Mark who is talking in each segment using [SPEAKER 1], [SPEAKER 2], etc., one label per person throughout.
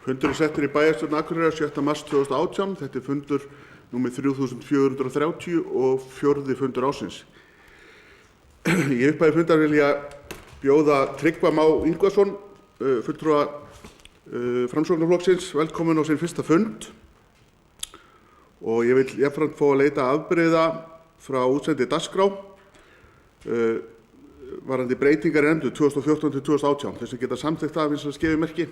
[SPEAKER 1] Fundur settur í bæjarstjórn Akureyrar 7. mars 2018. Þetta fundur númer 3430 og 4. fundur ársins. Í upphafi fundar vil ég bjóða Tryggva Má Ingvason, fulltrúa Framsóknarflokksins, velkomin á sinn fyrsta fund. Og ég vil jafnframt fá að leita afbrigða frá útsendi dagskrá varðandi breytingar í nefndum 2014 til 2018. Þess að geta samþykkt það eins og skefimerki.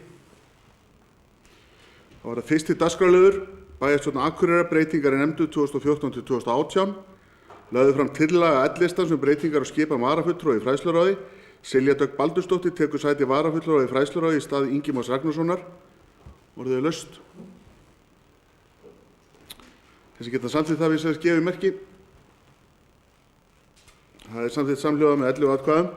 [SPEAKER 1] Það var það fyrsti dagskrárliður, bæjarstjórn Akureyrar, breytingar í nefndum 2014 til 2018. Lögðu fram tillaga L-listan sem breytingar á skipan varafulltrúa í fræðsluráði. Silja Dögg Baldursdóttir tekur sæti varafulltrúa í fræðsluráði í stað Ingimars Ragnarssonar. Orðið laust. Þess að geta samþykkt það eins og skefimerki. Það er samþykkt samhljóða með 11 atkvæðum.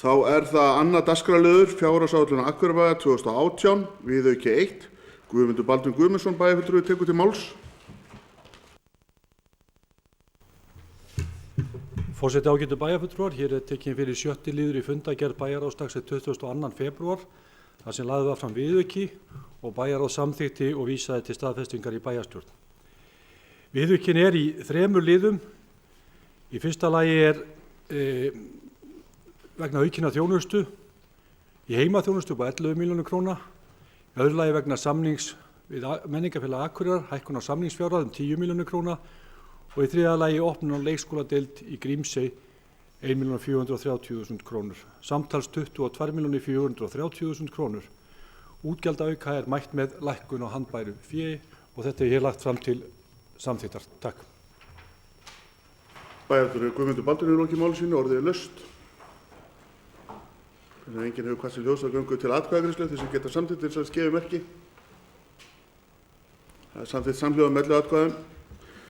[SPEAKER 1] Þá er það annar dagskrárliður, fjárhagsáætlun Akureyrarbæjar 2018, viðauki 1. Guðmundur Baldvin Guðmundsson, bæjarfulltrúi, tekur til máls.
[SPEAKER 2] Forseti, ágætu bæjarfulltrúar, hér er tekin fyrir 7. liður í fundargerð bæjarráðs dagsins 22. febrúar, þar sem lagði var fram viðauki og bæjarráð samþykkti og vísaði til staðfestingar í bæjarstjórn. Viðaukin er í 3 liðum. Í fyrsta lagi er vegna aukinna þjónustu, í heimaþjónustu upp á 11 milljónir króna. Í öðru lagi vegna samnings við Menningarfélag Akureyrar, hækkun á samningsfjárhæð 10 milljónir króna. Og í þriðja lagi opnun á leikskóladeild í Grímsey 1.430.000 krónur. Samtals 22.430.000 krónur. Útgjaldaauka er mætt með lækkun á handbæru fé og þetta er hér lagt fram til samþykktar. Takk.
[SPEAKER 1] Bæjarfulltrúi Guðmundur Baldvin lokið máli sínu, orðið er laust. Þannig að enginn hefur hvað sem ljós að göngu til atkvæðagreiðslu, þess að geta samþykkt þess að skefimerki. Það er samþykkt samhljóða með 11 atkvæðum.